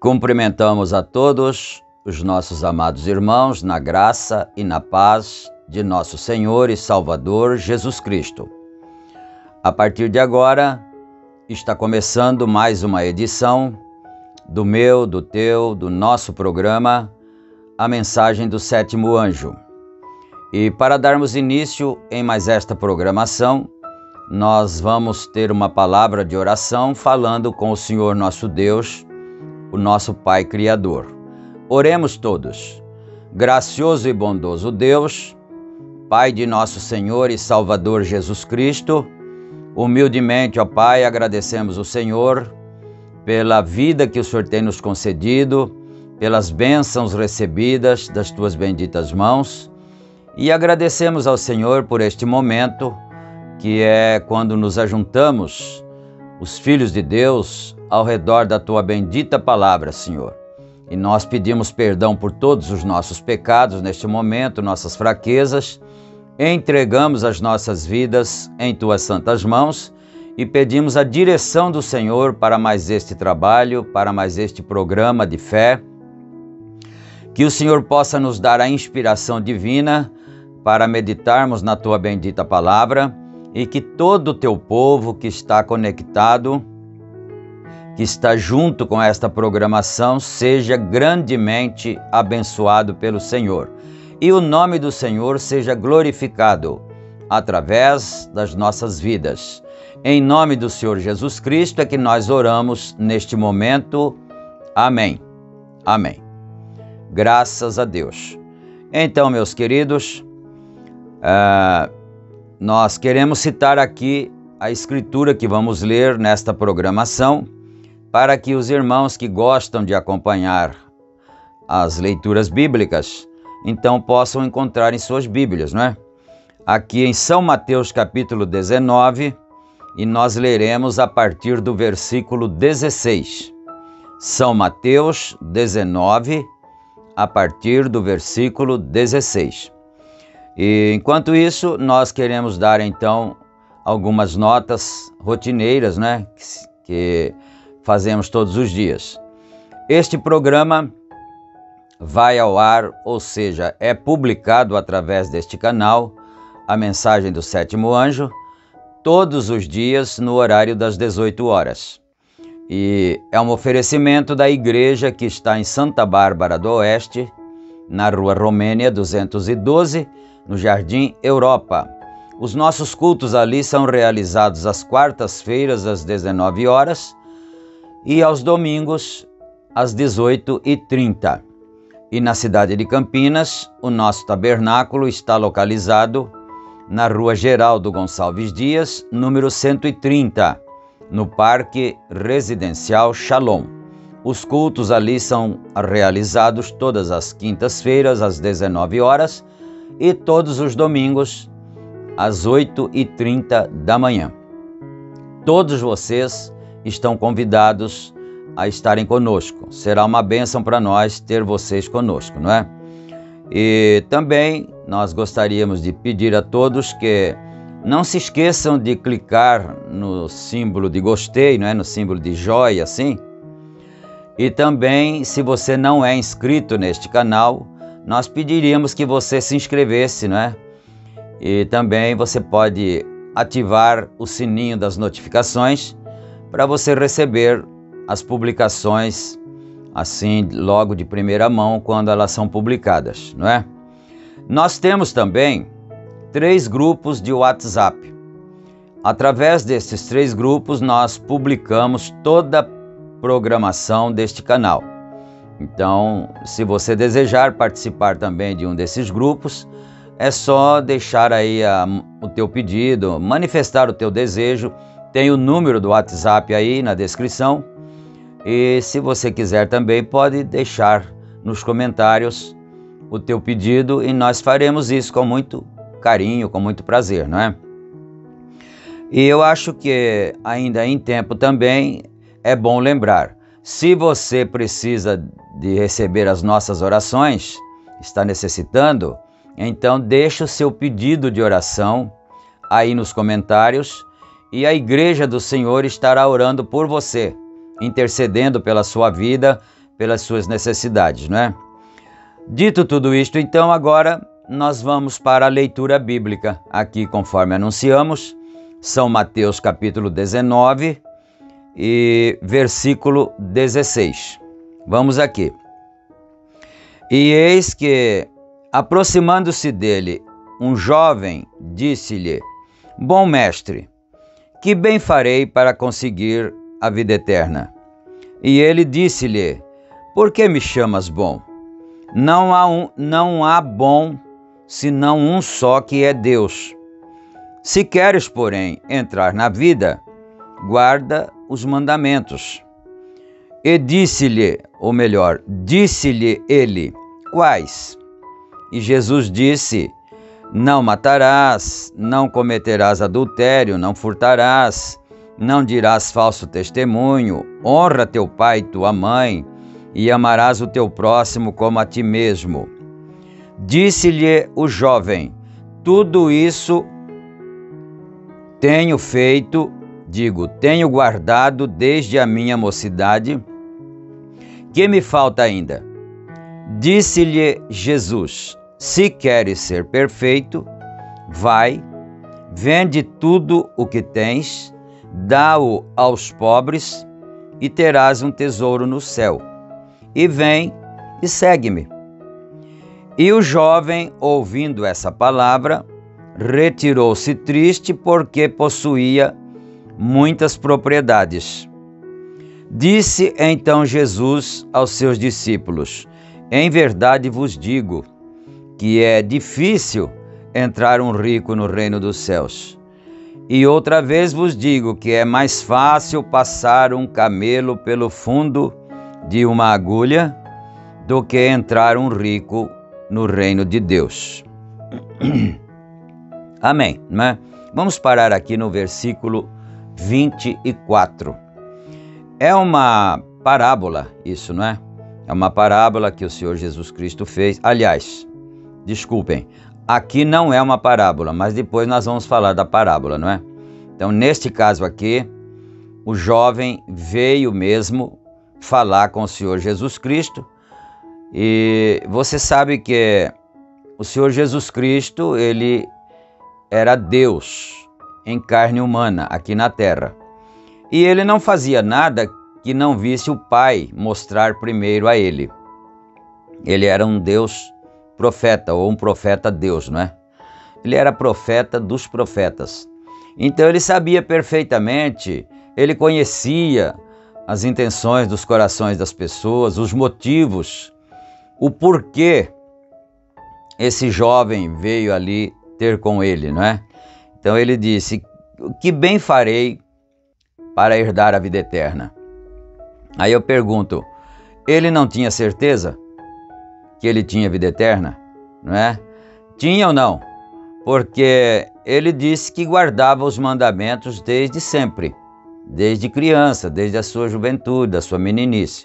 Cumprimentamos a todos os nossos amados irmãos na graça e na paz de nosso Senhor e Salvador Jesus Cristo. A partir de agora, está começando mais uma edição do meu, do teu, do nosso programa, A Mensagem do Sétimo Anjo. E para darmos início em mais esta programação, nós vamos ter uma palavra de oração falando com o Senhor nosso Deus, o nosso Pai Criador. Oremos todos. Gracioso e bondoso Deus, Pai de nosso Senhor e Salvador Jesus Cristo, humildemente, ó Pai, agradecemos o Senhor pela vida que o Senhor tem nos concedido, pelas bênçãos recebidas das Tuas benditas mãos, e agradecemos ao Senhor por este momento, que é quando nos ajuntamos, os filhos de Deus, ao redor da Tua bendita palavra, Senhor. E nós pedimos perdão por todos os nossos pecados neste momento, nossas fraquezas, entregamos as nossas vidas em Tuas santas mãos e pedimos a direção do Senhor para mais este trabalho, para mais este programa de fé, que o Senhor possa nos dar a inspiração divina para meditarmos na Tua bendita palavra e que todo o Teu povo que está conectado, que está junto com esta programação, seja grandemente abençoado pelo Senhor. E o nome do Senhor seja glorificado através das nossas vidas. Em nome do Senhor Jesus Cristo é que nós oramos neste momento. Amém. Amém. Graças a Deus. Então, meus queridos, nós queremos citar aqui a escritura que vamos ler nesta programação, para que os irmãos que gostam de acompanhar as leituras bíblicas, então possam encontrar em suas Bíblias, não é? Aqui em São Mateus capítulo 19, e nós leremos a partir do versículo 16. São Mateus 19, a partir do versículo 16. E enquanto isso, nós queremos dar então algumas notas rotineiras, né, que fazemos todos os dias. Este programa vai ao ar, ou seja, é publicado através deste canal, a mensagem do Sétimo Anjo, todos os dias no horário das 18 horas. E é um oferecimento da igreja que está em Santa Bárbara do Oeste, na Rua Romênia 212, no Jardim Europa. Os nossos cultos ali são realizados às quartas-feiras às 19 horas e aos domingos às 18h30. E na cidade de Campinas, o nosso tabernáculo está localizado na Rua Geraldo Gonçalves Dias, número 130, no Parque Residencial Shalom. Os cultos ali são realizados todas as quintas-feiras às 19 horas e todos os domingos às 8h30 da manhã. Todos vocês estão convidados a estarem conosco. Será uma bênção para nós ter vocês conosco, não é? E também nós gostaríamos de pedir a todos que não se esqueçam de clicar no símbolo de gostei, não é? No símbolo de joia, assim. E também, se você não é inscrito neste canal, nós pediríamos que você se inscrevesse, não é? E também você pode ativar o sininho das notificações para você receber as publicações assim logo de primeira mão quando elas são publicadas, não é? Nós temos também 3 grupos de WhatsApp. Através desses 3 grupos nós publicamos toda a programação deste canal. Então, se você desejar participar também de um desses grupos, é só deixar aí o teu pedido, manifestar o teu desejo. Tem o número do WhatsApp aí na descrição. E se você quiser também, pode deixar nos comentários o teu pedido e nós faremos isso com muito carinho, com muito prazer, não é? E eu acho que ainda em tempo também é bom lembrar, se você precisa de receber as nossas orações, está necessitando, então deixa o seu pedido de oração aí nos comentários e a Igreja do Senhor estará orando por você, intercedendo pela sua vida, pelas suas necessidades, não é? Dito tudo isto, então agora nós vamos para a leitura bíblica, aqui conforme anunciamos, São Mateus capítulo 19 e versículo 16. Vamos aqui. E eis que, aproximando-se dele, um jovem disse-lhe: Bom mestre, que bem farei para conseguir a vida eterna? E ele disse-lhe: Por que me chamas bom? Não há bom senão um só, que é Deus. Se queres, porém, entrar na vida, guarda os mandamentos. E disse-lhe, ou melhor, disse-lhe ele: Quais? E Jesus disse: Não matarás, não cometerás adultério, não furtarás, não dirás falso testemunho, honra teu pai e tua mãe, e amarás o teu próximo como a ti mesmo. Disse-lhe o jovem: Tudo isso tenho feito, tenho guardado desde a minha mocidade. Que me falta ainda? Disse-lhe Jesus: Se queres ser perfeito, vai, vende tudo o que tens, dá-o aos pobres e terás um tesouro no céu. E vem e segue-me. E o jovem, ouvindo essa palavra, retirou-se triste porque possuía muitas propriedades. Disse então Jesus aos seus discípulos: em verdade vos digo que é difícil entrar um rico no reino dos céus. E outra vez vos digo que é mais fácil passar um camelo pelo fundo de uma agulha do que entrar um rico no reino de Deus. Amém, né? Vamos parar aqui no versículo 24. É uma parábola isso, não é? É uma parábola que o Senhor Jesus Cristo fez. Aliás, desculpem, aqui não é uma parábola, mas depois nós vamos falar da parábola, não é? Então, neste caso aqui, o jovem veio mesmo falar com o Senhor Jesus Cristo. E você sabe que o Senhor Jesus Cristo, ele era Deus em carne humana aqui na terra. E ele não fazia nada que não visse o Pai mostrar primeiro a ele. Ele era um Deus profeta, ou um profeta Deus, não é? Ele era profeta dos profetas. Então ele sabia perfeitamente, ele conhecia as intenções dos corações das pessoas, os motivos, o porquê esse jovem veio ali ter com ele, não é? Então ele disse: que bem farei para herdar a vida eterna? Aí eu pergunto, ele não tinha certeza que ele tinha vida eterna, não é? Tinha ou não? Porque ele disse que guardava os mandamentos desde sempre, desde criança, desde a sua juventude, da sua meninice.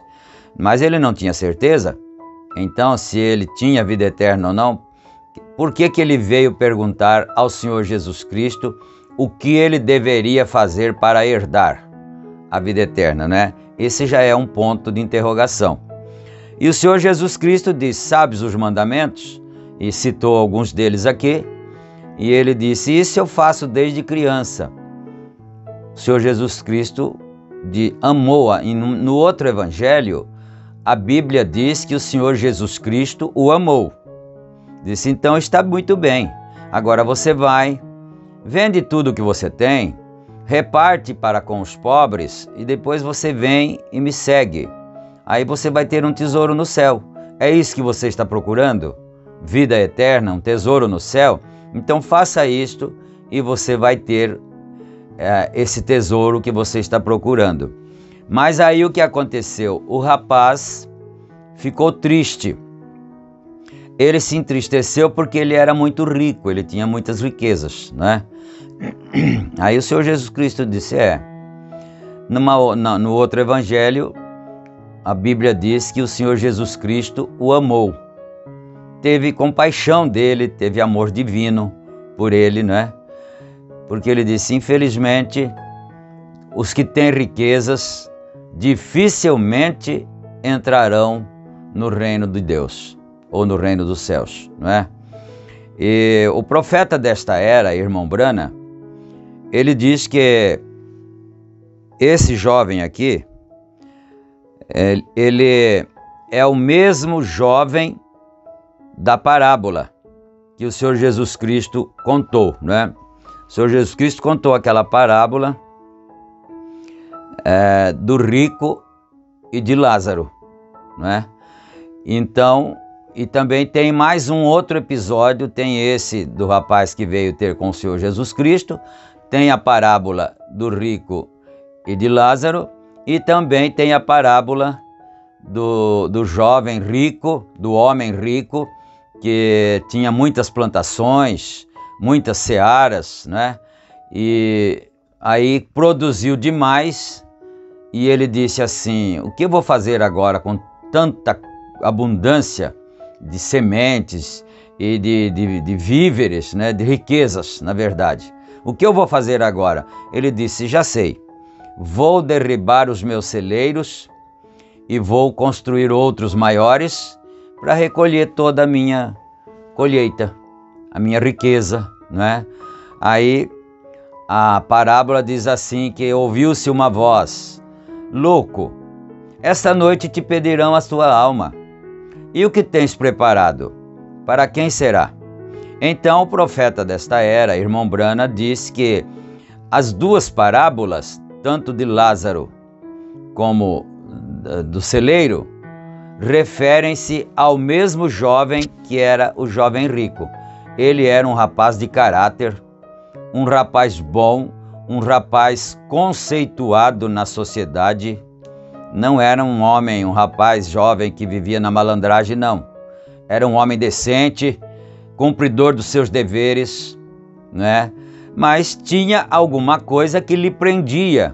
Mas ele não tinha certeza? Então, se ele tinha vida eterna ou não, por que ele veio perguntar ao Senhor Jesus Cristo o que ele deveria fazer para herdar a vida eterna, né? Esse já é um ponto de interrogação. E o Senhor Jesus Cristo diz: sabes os mandamentos? E citou alguns deles aqui. E ele disse: isso eu faço desde criança. O Senhor Jesus Cristo amou-a. E no outro evangelho, a Bíblia diz que o Senhor Jesus Cristo o amou. Disse: então está muito bem. Agora você vai, vende tudo que você tem, reparte para com os pobres e depois você vem e me segue. Aí você vai ter um tesouro no céu. É isso que você está procurando? Vida eterna, um tesouro no céu? Então faça isto e você vai ter esse tesouro que você está procurando. Mas aí o que aconteceu? O rapaz ficou triste. Ele se entristeceu porque ele era muito rico, ele tinha muitas riquezas, né? Aí o Senhor Jesus Cristo disse: no outro evangelho, a Bíblia diz que o Senhor Jesus Cristo o amou. Teve compaixão dele, teve amor divino por ele, né? Porque ele disse: infelizmente, os que têm riquezas dificilmente entrarão no reino de Deus, ou no reino dos céus, não é? E o profeta desta era, irmão Brana, ele diz que esse jovem aqui, ele é o mesmo jovem da parábola que o Senhor Jesus Cristo contou, não é? O Senhor Jesus Cristo contou aquela parábola do rico e de Lázaro, não é? Então, e também tem mais um outro episódio, tem esse do rapaz que veio ter com o Senhor Jesus Cristo, tem a parábola do rico e de Lázaro, e também tem a parábola do jovem rico, do homem rico, que tinha muitas plantações, muitas searas, né? E aí produziu demais, e ele disse assim: o que eu vou fazer agora com tanta abundância de sementes e de víveres, né? De riquezas, na verdade? O que eu vou fazer agora? Ele disse: já sei, vou derribar os meus celeiros e vou construir outros maiores para recolher toda a minha colheita, a minha riqueza, né? Aí a parábola diz assim, que ouviu-se uma voz: louco, esta noite te pedirão a tua alma. E o que tens preparado? Para quem será? Então o profeta desta era, irmão Brana, diz que as duas parábolas, tanto de Lázaro como do celeiro, referem-se ao mesmo jovem que era o jovem rico. Ele era um rapaz de caráter, um rapaz bom, um rapaz conceituado na sociedade. Não era um homem, um rapaz jovem que vivia na malandragem, não. Era um homem decente, cumpridor dos seus deveres, né? Mas tinha alguma coisa que lhe prendia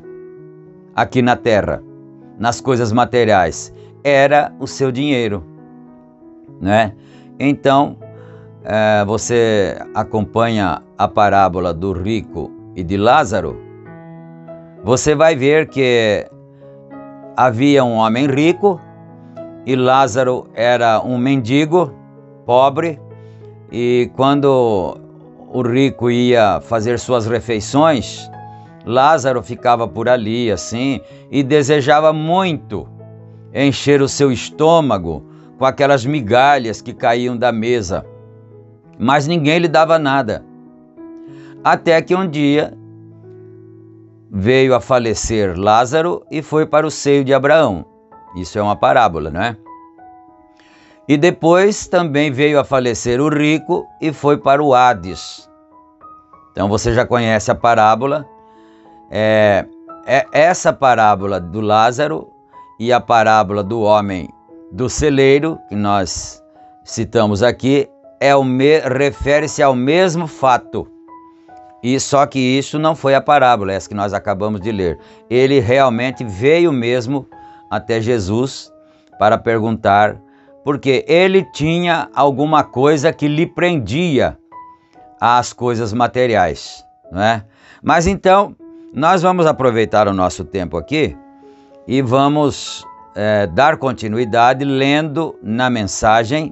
aqui na terra, nas coisas materiais. Era o seu dinheiro, né? Então, você acompanha a parábola do rico e de Lázaro, você vai ver que havia um homem rico e Lázaro era um mendigo, pobre, e quando o rico ia fazer suas refeições, Lázaro ficava por ali assim e desejava muito encher o seu estômago com aquelas migalhas que caíam da mesa, mas ninguém lhe dava nada. Até que um dia veio a falecer Lázaro e foi para o seio de Abraão. Isso é uma parábola, não é? E depois também veio a falecer o rico e foi para o Hades. Então você já conhece a parábola. Essa parábola do Lázaro e a parábola do homem do celeiro, que nós citamos aqui, refere-se ao mesmo fato. E só que isso não foi a parábola, essa que nós acabamos de ler. Ele realmente veio mesmo até Jesus para perguntar, porque ele tinha alguma coisa que lhe prendia às coisas materiais, não é? Mas então, nós vamos aproveitar o nosso tempo aqui e vamos dar continuidade lendo na mensagem,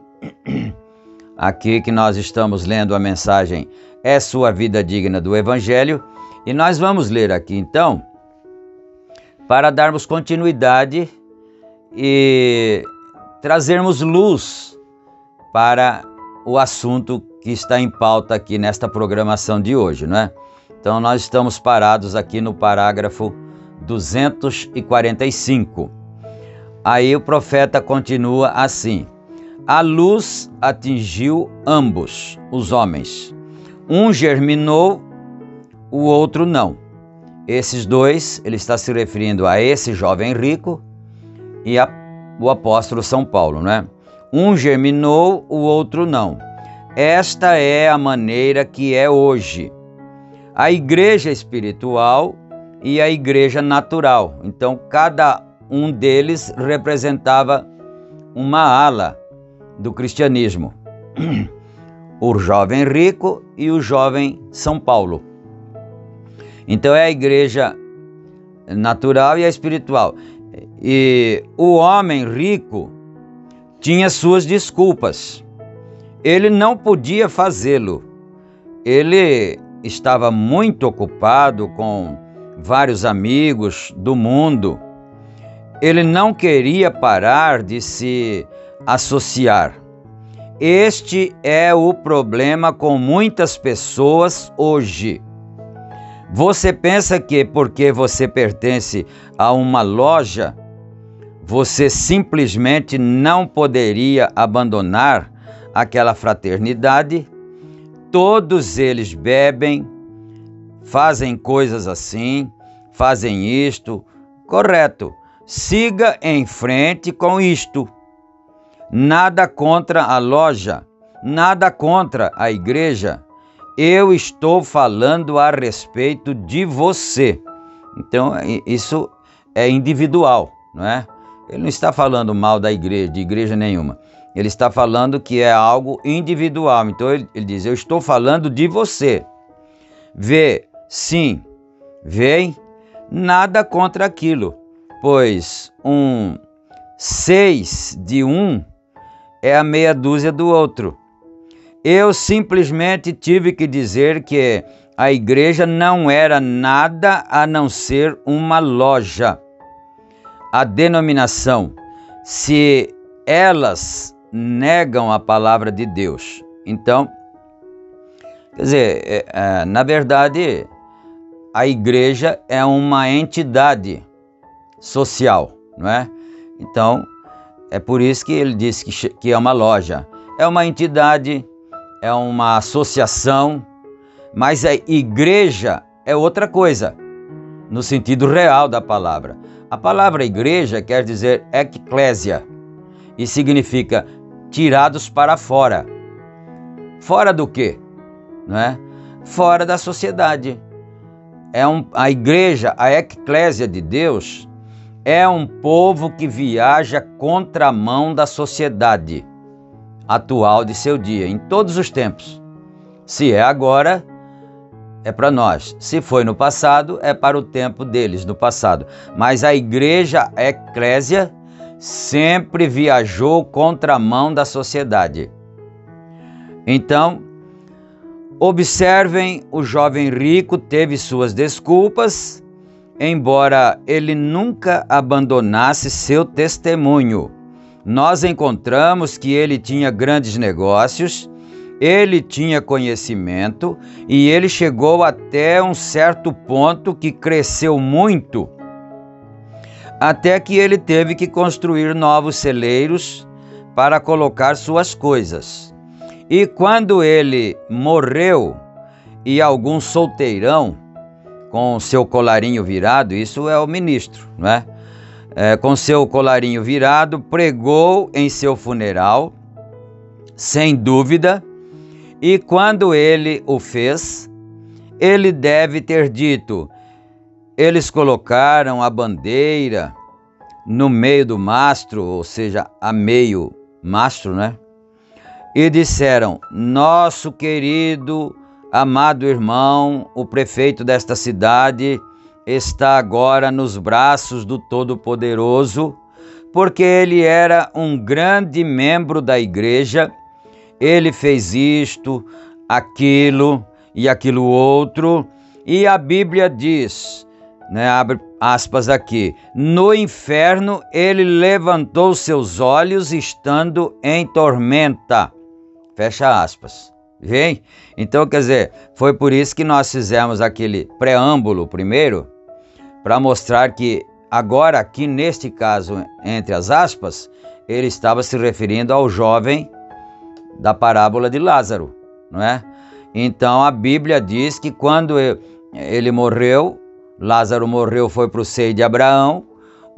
aqui que nós estamos lendo a mensagem É Sua Vida Digna do Evangelho, e nós vamos ler aqui então, para darmos continuidade e trazermos luz para o assunto que está em pauta aqui nesta programação de hoje, não é? Então nós estamos parados aqui no parágrafo 245. Aí o profeta continua assim: a luz atingiu ambos os homens. Um germinou, o outro não. Esses dois, ele está se referindo a esse jovem rico e o apóstolo São Paulo, né? Um germinou, o outro não. Esta é a maneira que é hoje. A igreja espiritual e a igreja natural. Então, cada um deles representava uma ala do cristianismo. O jovem rico e o jovem São Paulo. Então é a igreja natural e a espiritual. E o homem rico tinha suas desculpas. Ele não podia fazê-lo. Ele estava muito ocupado com vários amigos do mundo. Ele não queria parar de se associar. Este é o problema com muitas pessoas hoje. Você pensa que porque você pertence a uma loja, você simplesmente não poderia abandonar aquela fraternidade? Todos eles bebem, fazem coisas assim, fazem isto. Correto. Siga em frente com isto. Nada contra a loja, nada contra a igreja. Eu estou falando a respeito de você. Então, isso é individual, não é? Ele não está falando mal da igreja, de igreja nenhuma. Ele está falando que é algo individual. Então, ele diz, eu estou falando de você. Vê, sim, vem, nada contra aquilo. Pois 6 de um é a meia dúzia do outro. Eu simplesmente tive que dizer que a igreja não era nada a não ser uma loja. A denominação, se elas negam a palavra de Deus, então, quer dizer, na verdade, a igreja é uma entidade social, não é? Então, é por isso que ele diz que é uma loja. É uma entidade, é uma associação, mas a igreja é outra coisa, no sentido real da palavra. A palavra igreja quer dizer eclésia e significa tirados para fora. Fora do quê? Não é? Fora da sociedade. A igreja, a eclésia de Deus, é um povo que viaja contramão da sociedade atual de seu dia, em todos os tempos. Se é agora, é para nós. Se foi no passado, é para o tempo deles, no passado. Mas a igreja, a eclésia, sempre viajou contramão da sociedade. Então, observem, o jovem rico teve suas desculpas, embora ele nunca abandonasse seu testemunho. Nós encontramos que ele tinha grandes negócios, ele tinha conhecimento e ele chegou até um certo ponto que cresceu muito, até que ele teve que construir novos celeiros para colocar suas coisas. E quando ele morreu, e algum solteirão com seu colarinho virado, isso é o ministro, não é? Com seu colarinho virado, pregou em seu funeral, sem dúvida, e quando ele o fez, ele deve ter dito: eles colocaram a bandeira no meio do mastro, ou seja, a meio mastro, né? E disseram: nosso querido, amado irmão, o prefeito desta cidade, está agora nos braços do Todo-Poderoso, porque ele era um grande membro da igreja, ele fez isto, aquilo e aquilo outro, e a Bíblia diz, né, abre aspas aqui, no inferno ele levantou seus olhos estando em tormenta, fecha aspas. Vem? Então, quer dizer, foi por isso que nós fizemos aquele preâmbulo primeiro, para mostrar que agora aqui neste caso, entre as aspas, ele estava se referindo ao jovem da parábola de Lázaro, não é? Então a Bíblia diz que quando ele morreu, Lázaro morreu, foi para o seio de Abraão,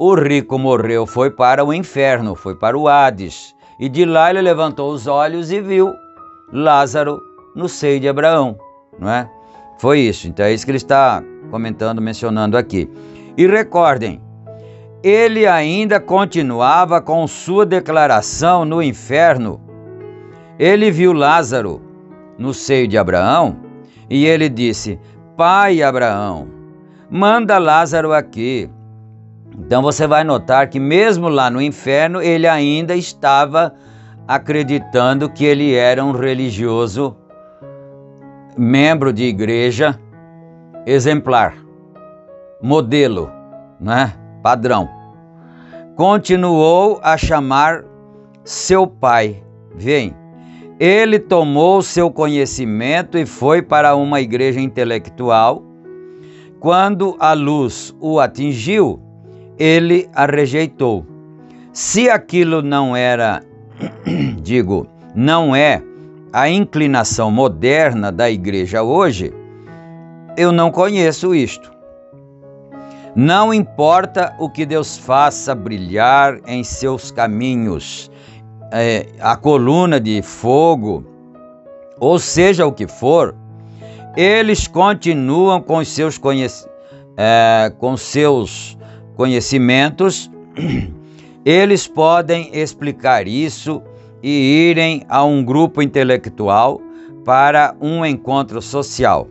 o rico morreu, foi para o inferno, foi para o Hades, e de lá ele levantou os olhos e viu Lázaro no seio de Abraão, não é? Foi isso, então é isso que ele está comentando, mencionando aqui. E recordem, ele ainda continuava com sua declaração no inferno. Ele viu Lázaro no seio de Abraão e ele disse: pai Abraão, manda Lázaro aqui. Então você vai notar que mesmo lá no inferno ele ainda estava acreditando que ele era um religioso, membro de igreja exemplar, modelo, né? Padrão. Continuou a chamar seu pai. Vem. Ele tomou seu conhecimento e foi para uma igreja intelectual. Quando a luz o atingiu, ele a rejeitou. Se aquilo não era, não é a inclinação moderna da igreja hoje, eu não conheço isto. Não importa o que Deus faça brilhar em seus caminhos, a coluna de fogo, ou seja o que for, eles continuam com seus conhecimentos, eles podem explicar isso e irem a um grupo intelectual para um encontro social.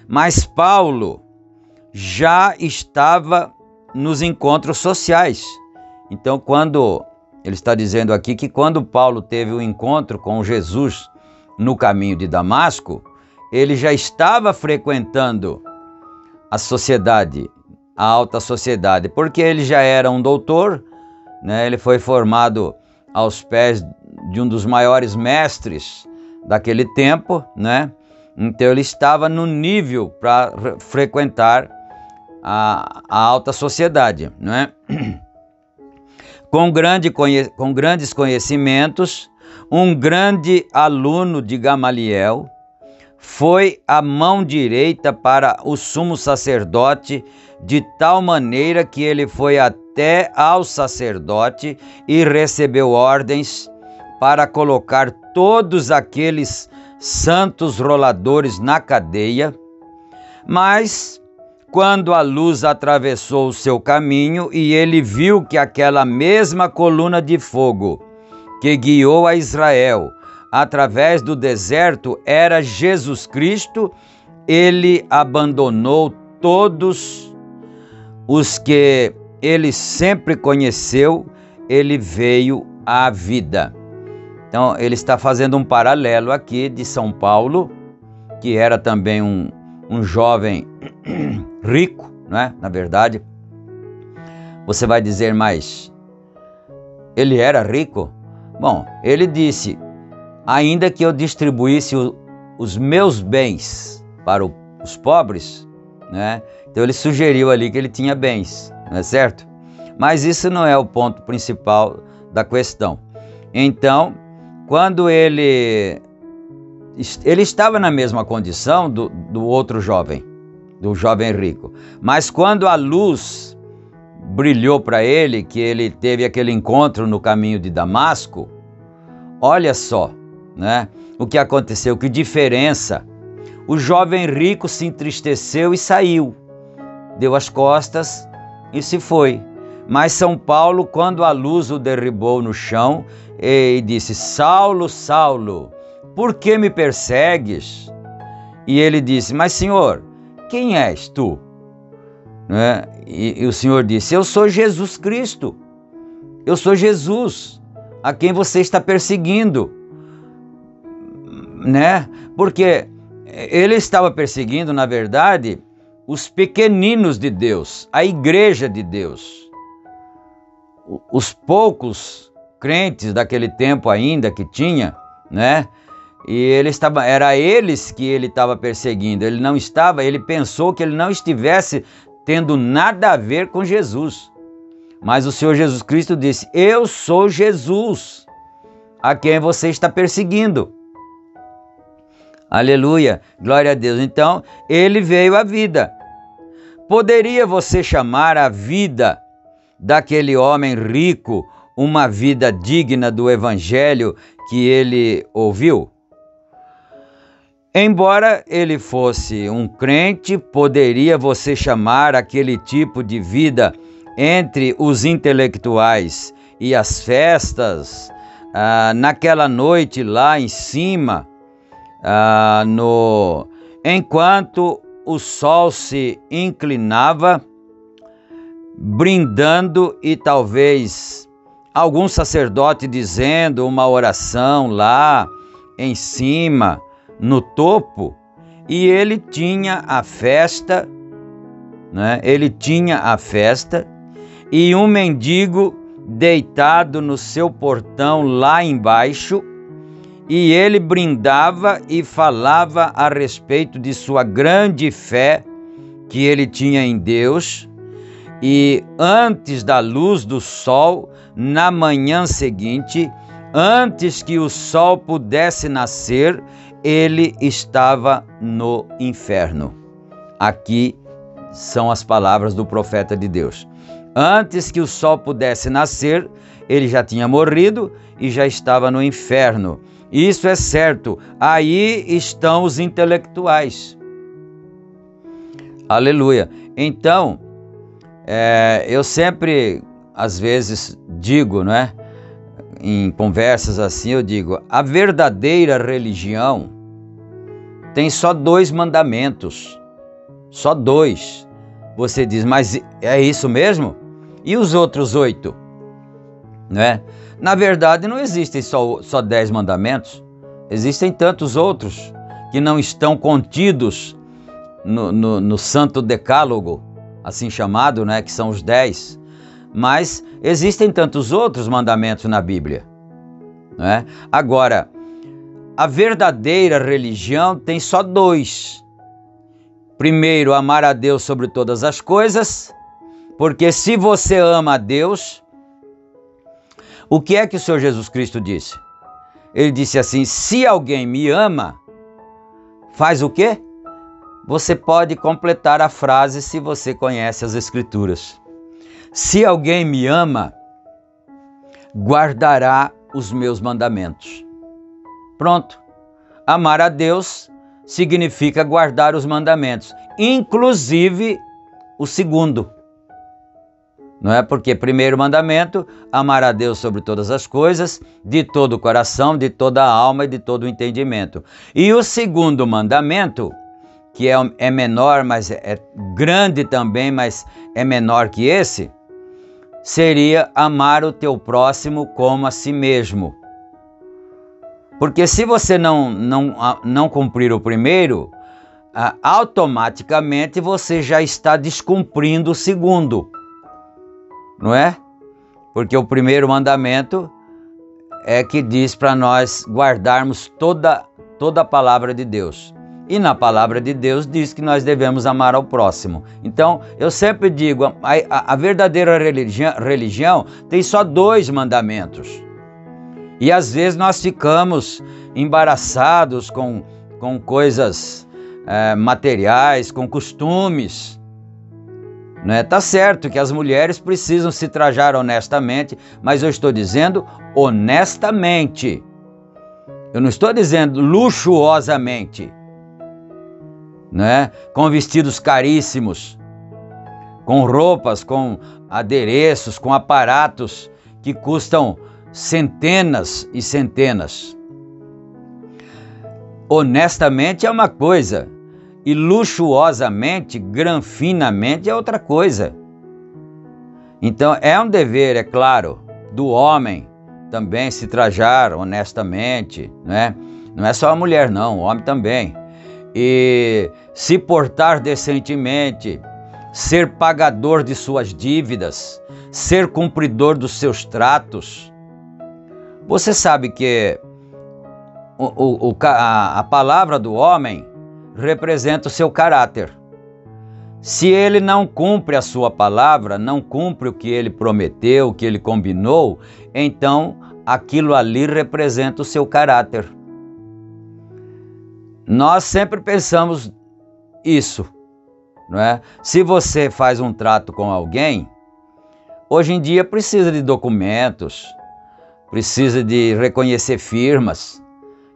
Mas Paulo já estava nos encontros sociais. Então, quando ele está dizendo aqui que quando Paulo teve o encontro com Jesus no caminho de Damasco, ele já estava frequentando a sociedade, a alta sociedade, porque ele já era um doutor, né? Ele foi formado aos pés de um dos maiores mestres daquele tempo, né? Então ele estava no nível para frequentar a alta sociedade, não é? Com grandes conhecimentos, um grande aluno de Gamaliel, foi a mão direita para o sumo sacerdote, de tal maneira que ele foi até ao sacerdote e recebeu ordens para colocar todos aqueles santos roladores na cadeia. Mas quando a luz atravessou o seu caminho e ele viu que aquela mesma coluna de fogo que guiou a Israel através do deserto era Jesus Cristo, ele abandonou todos os que ele sempre conheceu, ele veio à vida. Então, ele está fazendo um paralelo aqui de São Paulo, que era também um jovem rico, não é? Na verdade, você vai dizer, mas ele era rico? Bom, ele disse, ainda que eu distribuísse os meus bens para os pobres, né? Então ele sugeriu ali que ele tinha bens, não é certo? Mas isso não é o ponto principal da questão. Então, quando ele estava na mesma condição do outro jovem, do jovem rico, mas quando a luz brilhou para ele, que ele teve aquele encontro no caminho de Damasco, olha só, né? O que aconteceu, que diferença. O jovem rico se entristeceu e saiu, deu as costas e se foi. Mas São Paulo, quando a luz o derribou no chão e disse, Saulo, Saulo, por que me persegues? E ele disse, mas Senhor, quem és tu? Né? E o Senhor disse, eu sou Jesus Cristo, eu sou Jesus, a quem você está perseguindo, né? Porque ele estava perseguindo, na verdade, os pequeninos de Deus, a igreja de Deus, os poucos crentes daquele tempo ainda que tinha, né? E era eles que ele estava perseguindo. Ele pensou que ele não estivesse tendo nada a ver com Jesus. Mas o Senhor Jesus Cristo disse, eu sou Jesus, a quem você está perseguindo. Aleluia, glória a Deus. Então, ele veio à vida. Poderia você chamar a vida daquele homem rico uma vida digna do evangelho que ele ouviu? Embora ele fosse um crente, poderia você chamar aquele tipo de vida entre os intelectuais e as festas, naquela noite lá em cima, enquanto o sol se inclinava, brindando, e talvez algum sacerdote dizendo uma oração lá em cima, no topo, e ele tinha a festa, né? Ele tinha a festa, e um mendigo deitado no seu portão lá embaixo, e ele brindava e falava a respeito de sua grande fé que ele tinha em Deus. E antes da luz do sol, na manhã seguinte, antes que o sol pudesse nascer, ele estava no inferno. Aqui são as palavras do profeta de Deus. Antes que o sol pudesse nascer, ele já tinha morrido e já estava no inferno. Isso é certo. Aí estão os intelectuais. Aleluia. Então, eu sempre, às vezes, digo, não é? Em conversas assim, eu digo, a verdadeira religião tem só 2 mandamentos. Só 2. Você diz, mas é isso mesmo? E os outros 8? Né? Na verdade, não existem só 10 mandamentos. Existem tantos outros que não estão contidos no Santo Decálogo, assim chamado, né? Que são os 10. Mas existem tantos outros mandamentos na Bíblia, né? Agora, a verdadeira religião tem só 2. Primeiro, amar a Deus sobre todas as coisas, porque se você ama a Deus, o que é que o Senhor Jesus Cristo disse? Ele disse assim: se alguém me ama, faz o quê? Você pode completar a frase se você conhece as Escrituras. Se alguém me ama, guardará os meus mandamentos. Pronto. Amar a Deus significa guardar os mandamentos, inclusive o segundo. Não é? Porque primeiro mandamento, amar a Deus sobre todas as coisas, de todo o coração, de toda a alma e de todo o entendimento. E o segundo mandamento, que é menor, mas é grande também, mas é menor que esse, seria amar o teu próximo como a si mesmo. Porque se você não cumprir o primeiro, automaticamente você já está descumprindo o segundo, não é? Porque o primeiro mandamento é que diz para nós guardarmos toda a palavra de Deus. E na palavra de Deus diz que nós devemos amar ao próximo. Então, eu sempre digo, a verdadeira religião tem só 2 mandamentos. E às vezes nós ficamos embaraçados com coisas materiais, com costumes. Né? Tá certo que as mulheres precisam se trajar honestamente, mas eu estou dizendo honestamente. Eu não estou dizendo luxuosamente, né? Com vestidos caríssimos, com roupas, com adereços, com aparatos que custam centenas e centenas. Honestamente é uma coisa, e luxuosamente, granfinamente é outra coisa. Então é um dever, é claro, do homem também se trajar honestamente, né? Não é só a mulher não, o homem também. E se portar decentemente, ser pagador de suas dívidas, ser cumpridor dos seus tratos. Você sabe que a palavra do homem representa o seu caráter. Se ele não cumpre a sua palavra, não cumpre o que ele prometeu, o que ele combinou, então aquilo ali representa o seu caráter. Nós sempre pensamos isso, não é? Se você faz um trato com alguém, hoje em dia precisa de documentos, precisa de reconhecer firmas,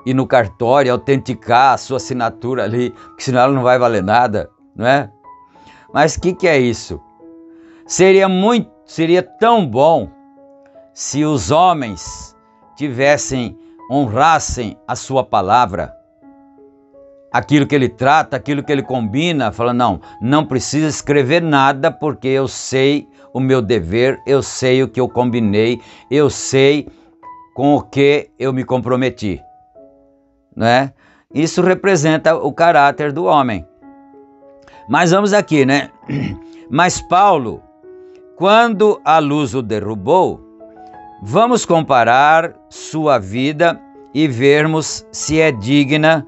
ir no cartório, autenticar a sua assinatura ali, porque senão ela não vai valer nada, não é? Mas o que é isso? Seria tão bom se os homens honrassem a sua palavra, aquilo que ele trata, aquilo que ele combina, falando, não precisa escrever nada porque eu sei o meu dever, eu sei o que eu combinei, eu sei com o que eu me comprometi, né? Isso representa o caráter do homem. Mas vamos aqui, né? Mas Paulo, quando a luz o derrubou, vamos comparar sua vida e vermos se é digna.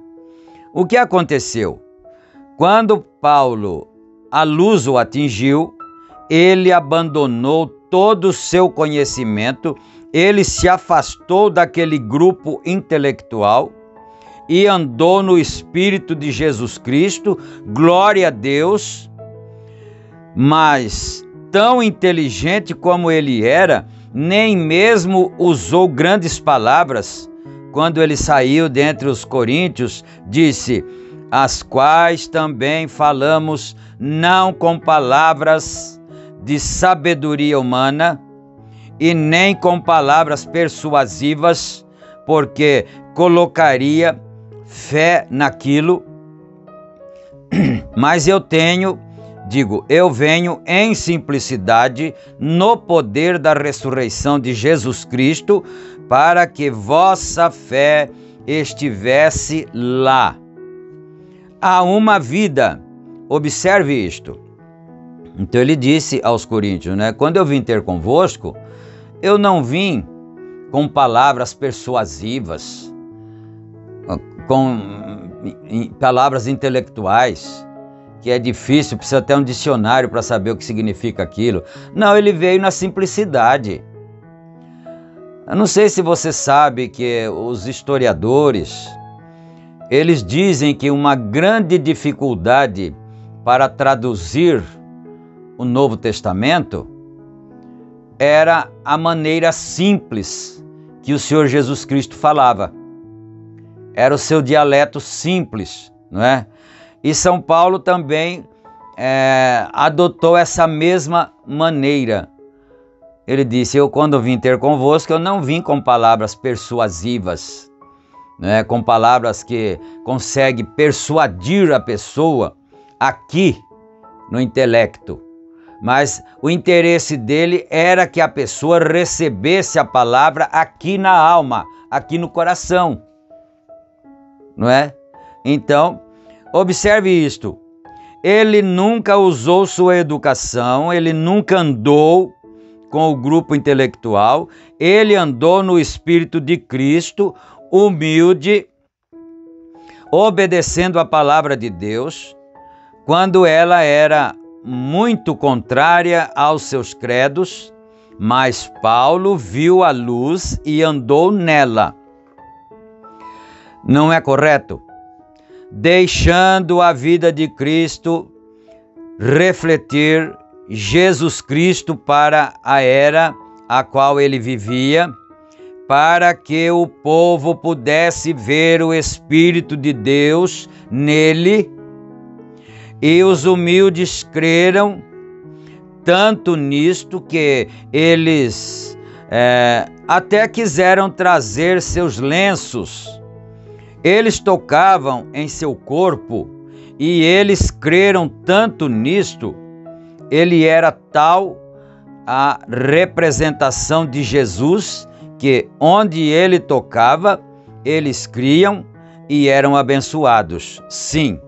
O que aconteceu? Quando Paulo, a luz o atingiu, ele abandonou todo o seu conhecimento, ele se afastou daquele grupo intelectual e andou no Espírito de Jesus Cristo, glória a Deus. Mas, tão inteligente como ele era, nem mesmo usou grandes palavras. Quando ele saiu dentre os coríntios, disse, as quais também falamos não com palavras de sabedoria humana e nem com palavras persuasivas, porque colocaria fé naquilo, mas eu venho em simplicidade no poder da ressurreição de Jesus Cristo, para que vossa fé estivesse lá. Há uma vida, observe isto. Então ele disse aos coríntios, né? Quando eu vim ter convosco, eu não vim com palavras persuasivas, com palavras intelectuais. que é difícil, precisa ter um dicionário para saber o que significa aquilo. Não, ele veio na simplicidade. Eu não sei se você sabe que os historiadores, eles dizem que uma grande dificuldade para traduzir o Novo Testamento era a maneira simples que o Senhor Jesus Cristo falava. Era o seu dialeto simples, não é? E São Paulo também adotou essa mesma maneira. Ele disse: eu, quando vim ter convosco, eu não vim com palavras persuasivas, né? Com palavras que conseguem persuadir a pessoa aqui no intelecto. Mas o interesse dele era que a pessoa recebesse a palavra aqui na alma, aqui no coração, não é? Então, observe isto. Ele nunca usou sua educação, ele nunca andou com o grupo intelectual, ele andou no Espírito de Cristo, humilde, obedecendo a palavra de Deus, quando ela era muito contrária aos seus credos, mas Paulo viu a luz e andou nela. Não é correto? Deixando a vida de Cristo refletir Jesus Cristo para a era a qual ele vivia, para que o povo pudesse ver o Espírito de Deus nele. E os humildes creram tanto nisto que eles até quiseram trazer seus lenços. Eles tocavam em seu corpo e eles creram tanto nisto. Ele era tal a representação de Jesus que onde ele tocava, eles criam e eram abençoados. Sim.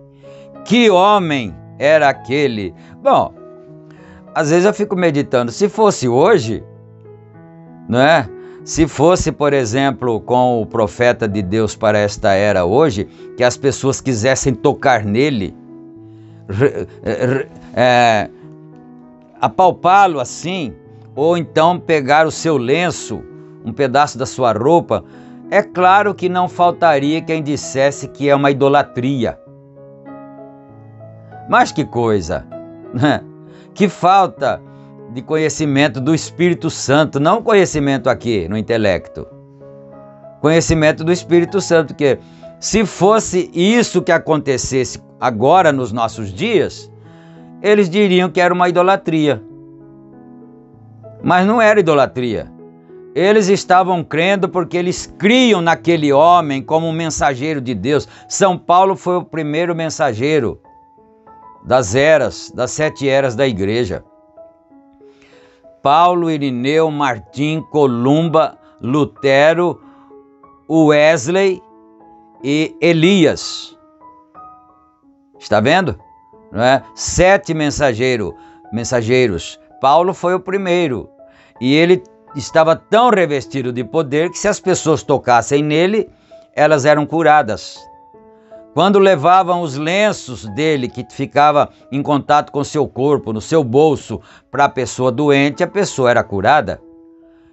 Que homem era aquele? Bom, às vezes eu fico meditando, se fosse hoje, não é? Se fosse, por exemplo, com o profeta de Deus para esta era hoje, que as pessoas quisessem tocar nele, apalpá-lo assim, ou então pegar o seu lenço, um pedaço da sua roupa, é claro que não faltaria quem dissesse que é uma idolatria. Mas que coisa, né? Que falta de conhecimento do Espírito Santo, não conhecimento aqui no intelecto. Conhecimento do Espírito Santo, porque se fosse isso que acontecesse agora nos nossos dias, eles diriam que era uma idolatria. Mas não era idolatria. Eles estavam crendo porque eles criam naquele homem como um mensageiro de Deus. São Paulo foi o primeiro mensageiro das 7 eras da igreja. Paulo, Irineu, Martim, Columba, Lutero, Wesley e Elias. Está vendo? Não é? 7 mensageiros. Paulo foi o primeiro. E ele estava tão revestido de poder que se as pessoas tocassem nele, elas eram curadas. Quando levavam os lenços dele, que ficava em contato com seu corpo, no seu bolso, para a pessoa doente, a pessoa era curada.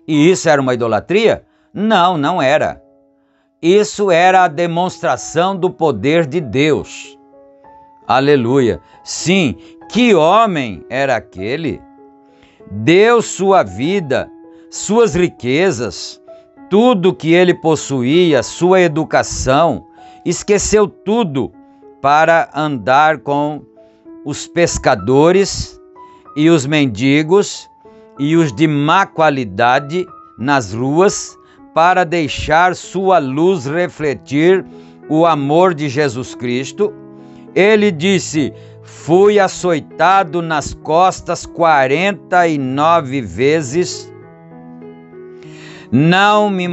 E isso era uma idolatria? Não, não era. Isso era a demonstração do poder de Deus. Aleluia. Sim, que homem era aquele? Deu sua vida, suas riquezas, tudo que ele possuía, sua educação, esqueceu tudo para andar com os pescadores e os mendigos e os de má qualidade nas ruas, para deixar sua luz refletir o amor de Jesus Cristo. Ele disse: fui açoitado nas costas 49 vezes. Não me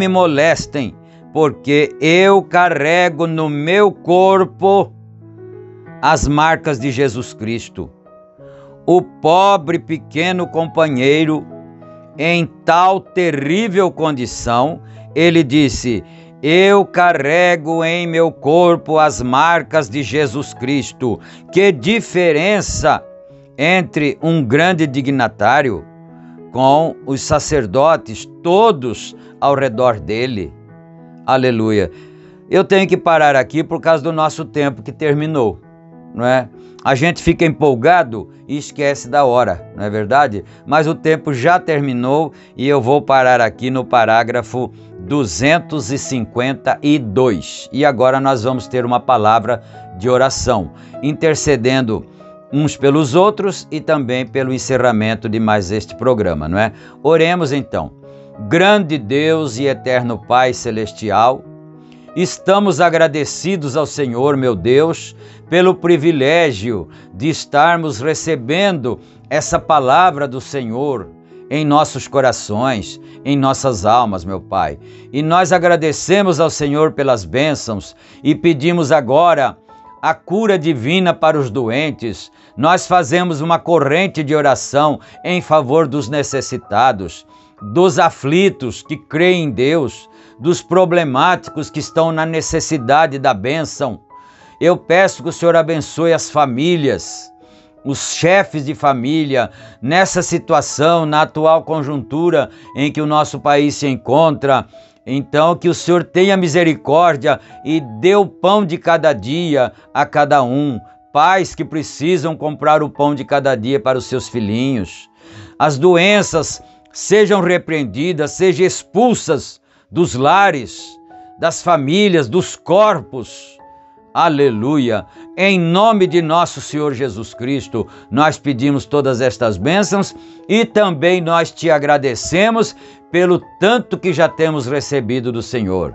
molestem, porque eu carrego no meu corpo as marcas de Jesus Cristo. O pobre pequeno companheiro, em tal terrível condição, ele disse: Eu carrego em meu corpo as marcas de Jesus Cristo. Que diferença entre um grande dignatário com os sacerdotes todos ao redor dele. Aleluia. Eu tenho que parar aqui por causa do nosso tempo que terminou, não é? A gente fica empolgado e esquece da hora, não é verdade? Mas o tempo já terminou e eu vou parar aqui no parágrafo 252. E agora nós vamos ter uma palavra de oração, intercedendo uns pelos outros e também pelo encerramento de mais este programa, não é? Oremos então. Grande Deus e eterno Pai Celestial, estamos agradecidos ao Senhor, meu Deus, pelo privilégio de estarmos recebendo essa palavra do Senhor em nossos corações, em nossas almas, meu Pai. E nós agradecemos ao Senhor pelas bênçãos e pedimos agora a cura divina para os doentes. Nós fazemos uma corrente de oração em favor dos necessitados, dos aflitos que creem em Deus, dos problemáticos que estão na necessidade da bênção. Eu peço que o Senhor abençoe as famílias, os chefes de família, nessa situação, na atual conjuntura em que o nosso país se encontra. Então, que o Senhor tenha misericórdia e dê o pão de cada dia a cada um. Pais que precisam comprar o pão de cada dia para os seus filhinhos. As doenças sejam repreendidas, sejam expulsas dos lares, das famílias, dos corpos. Aleluia! Em nome de nosso Senhor Jesus Cristo, nós pedimos todas estas bênçãos e também nós te agradecemos pelo tanto que já temos recebido do Senhor.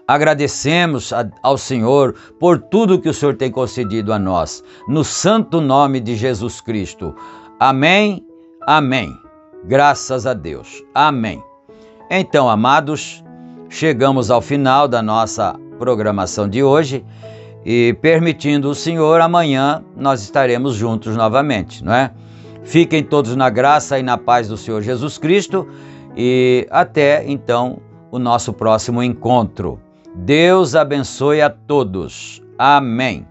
Agradecemos ao Senhor por tudo que o Senhor tem concedido a nós, no santo nome de Jesus Cristo. Amém, amém. Graças a Deus. Amém. Então, amados, chegamos ao final da nossa programação de hoje e, permitindo o Senhor, amanhã nós estaremos juntos novamente, não é? Fiquem todos na graça e na paz do Senhor Jesus Cristo e até então o nosso próximo encontro. Deus abençoe a todos. Amém.